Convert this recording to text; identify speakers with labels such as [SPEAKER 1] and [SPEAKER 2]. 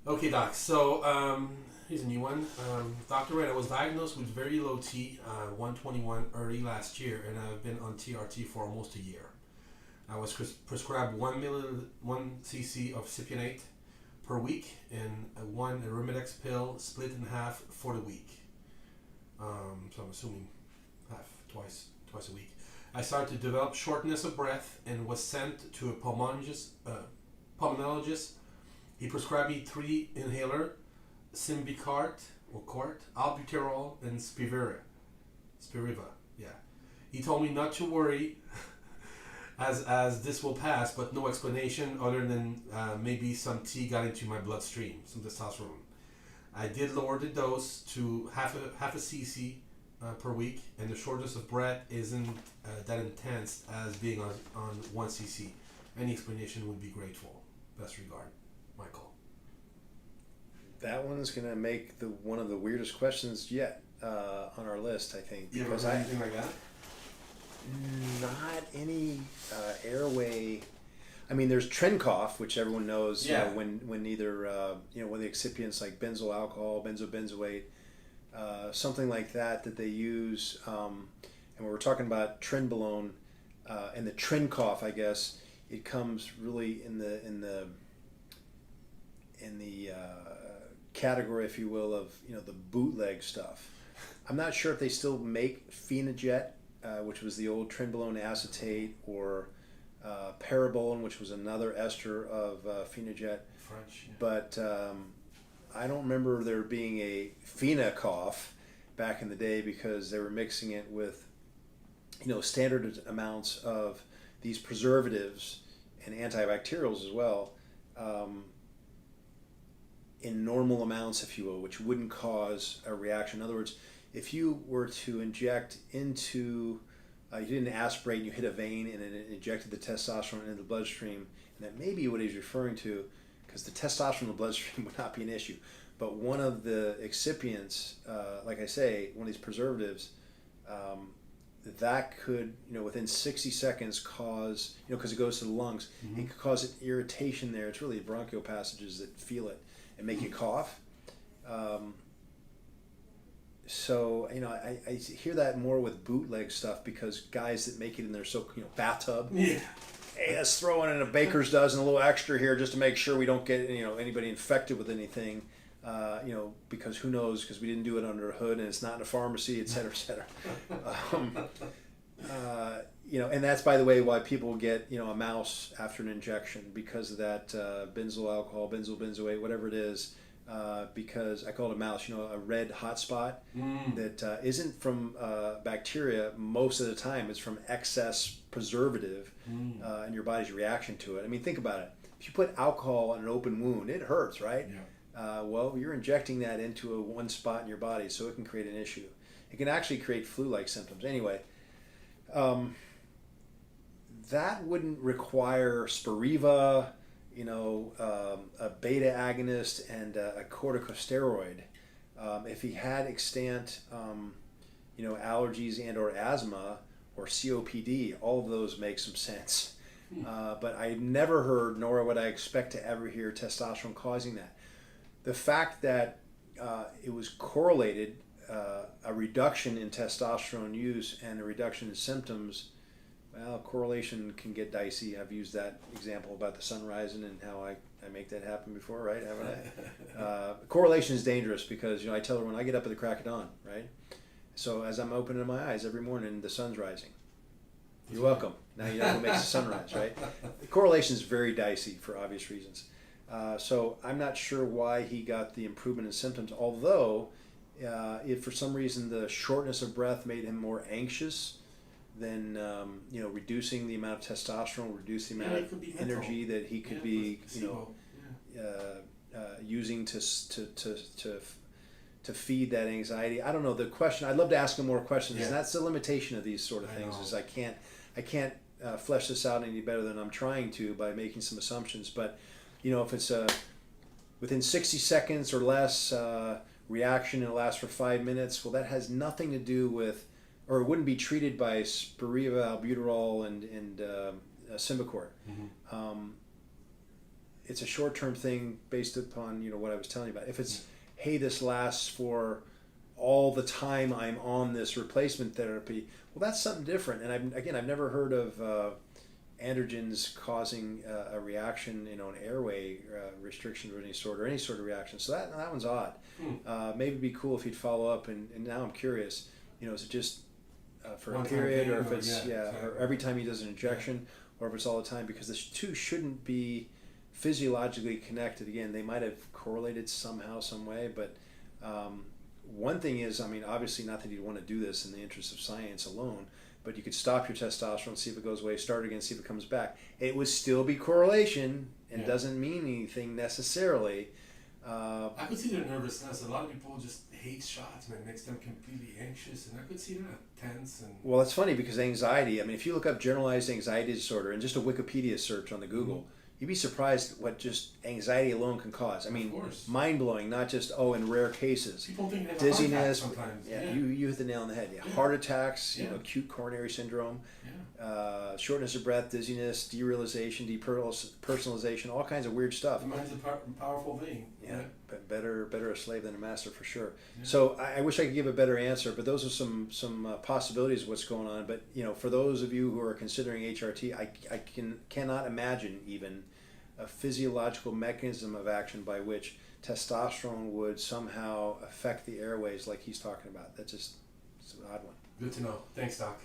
[SPEAKER 1] Okay, doc. Here's a new one. Dr. Red, I was diagnosed with very low T, 121, early last year, and I've been on TRT for almost a year. I was prescribed 1 cc of cypionate per week and one Arimidex pill split in half for the week. So I'm assuming half, twice a week. I started to develop shortness of breath and was sent to a pulmonologist. He prescribed me 3 inhaler, Symbicort or Cort, albuterol, and Spiriva. Yeah. He told me not to worry, as this will pass, but no explanation other than maybe some T got into my bloodstream, some testosterone. I did lower the dose to half a cc per week, and the shortness of breath isn't that intense as being on 1 cc. Any explanation would be grateful. Best regard, Michael.
[SPEAKER 2] That one's going to make one of the weirdest questions yet on our list, I think.
[SPEAKER 1] You ever heard anything like that?
[SPEAKER 2] Not any airway. I mean, there's Trenkopf, which everyone knows.
[SPEAKER 1] Yeah.
[SPEAKER 2] When either when the excipients like benzyl alcohol, benzobenzoate, something like that they use. And when we're talking about trenbolone and the Trenkopf, I guess it comes really in the category, if you will, of the bootleg stuff. I'm not sure if they still make Phenojet, which was the old trenbolone acetate, or Parabolin, which was another ester of Phenojet.
[SPEAKER 1] French. Yeah.
[SPEAKER 2] But I don't remember there being a Phenacoph back in the day, because they were mixing it with standard amounts of these preservatives and antibacterials as well, in normal amounts, if you will, which wouldn't cause a reaction. In other words, if you were to inject into, you did an aspirate and you hit a vein and it injected the testosterone into the bloodstream, and that may be what he's referring to, because the testosterone in the bloodstream would not be an issue. But one of the excipients, like I say, one of these preservatives, that could, within 60 seconds cause, because it goes to the lungs,
[SPEAKER 1] Mm-hmm.
[SPEAKER 2] it could cause an irritation there. It's really the bronchial passages that feel it and make you cough. So I hear that more with bootleg stuff, because guys that make it in their bathtub.
[SPEAKER 1] Yeah.
[SPEAKER 2] Hey, let's throw in a baker's dozen, a little extra here, just to make sure we don't get anybody infected with anything. Because who knows? Because we didn't do it under a hood, and it's not in a pharmacy, et cetera, et cetera. And that's, by the way, why people get a mouse after an injection, because of that benzyl alcohol, benzyl benzoate, whatever it is. Because I call it a mouse, a red hot spot that isn't from bacteria most of the time. It's from excess preservative and your body's reaction to it. I mean, think about it. If you put alcohol on an open wound, it hurts, right?
[SPEAKER 1] Yeah.
[SPEAKER 2] Well, you're injecting that into one spot in your body, so it can create an issue. It can actually create flu-like symptoms. Anyway, that wouldn't require Spiriva, a beta agonist, and a corticosteroid. If he had extant, allergies and or asthma or COPD, all of those make some sense. But I've never heard, nor would I expect to ever hear, testosterone causing that. The fact that it was correlated, a reduction in testosterone use and a reduction in symptoms, well, correlation can get dicey. I've used that example about the sun rising and how I make that happen before, right? Haven't I? Correlation is dangerous, because I tell her when I get up at the crack of dawn, right? So as I'm opening my eyes every morning, the sun's rising. You're welcome. Now you know what makes the sun rise, right? The correlation is very dicey for obvious reasons. So I'm not sure why he got the improvement in symptoms, although if for some reason the shortness of breath made him more anxious, then reducing the amount of testosterone, reduce the amount of energy that he could be using to feed that anxiety. I don't know the question. I'd love to ask him more questions.
[SPEAKER 1] Yeah.
[SPEAKER 2] And that's the limitation of these sort of things. Is I can't flesh this out any better than I'm trying to by making some assumptions. But if it's within 60 seconds or less reaction and it lasts for 5 minutes, well, that has nothing to do with, or it wouldn't be treated by Spiriva, albuterol, and Symbicort.
[SPEAKER 1] Mm-hmm.
[SPEAKER 2] it's a short-term thing based upon what I was telling you about. If it's hey, this lasts for all the time I'm on this replacement therapy, well, that's something different. And I've never heard of androgens causing a reaction, an airway restriction of any sort or any sort of reaction. So that one's odd. Maybe it'd be cool if he'd follow up. And now I'm curious, is it just for a period, or if it's or every time he does an injection, or if it's all the time? Because the two shouldn't be physiologically connected. Again, they might have correlated somehow, some way, but one thing is, obviously not that you'd want to do this in the interest of science alone, but you could stop your testosterone, see if it goes away, start again, see if it comes back. It would still be correlation and doesn't mean anything necessarily.
[SPEAKER 1] I could see their nervousness. A lot of people just hate shots, man. It makes them completely anxious, and I could see that tense.
[SPEAKER 2] Well, it's funny because anxiety, if you look up generalized anxiety disorder and just a Wikipedia search on the Google, you'd be surprised what just anxiety alone can cause. Mind-blowing, not just, in rare cases.
[SPEAKER 1] People think they have
[SPEAKER 2] dizziness,
[SPEAKER 1] a heart attack sometimes.
[SPEAKER 2] Yeah, you hit the nail on the head. Yeah. Heart attacks, acute coronary syndrome, shortness of breath, dizziness, derealization, depersonalization, all kinds of weird stuff.
[SPEAKER 1] The mind's a powerful thing.
[SPEAKER 2] Yeah, but better a slave than a master for sure. Yeah. So I wish I could give a better answer, but those are some possibilities of what's going on. But for those of you who are considering HRT, I cannot imagine even a physiological mechanism of action by which testosterone would somehow affect the airways like he's talking about. It's an odd one.
[SPEAKER 1] Good to know. Thanks, Doc.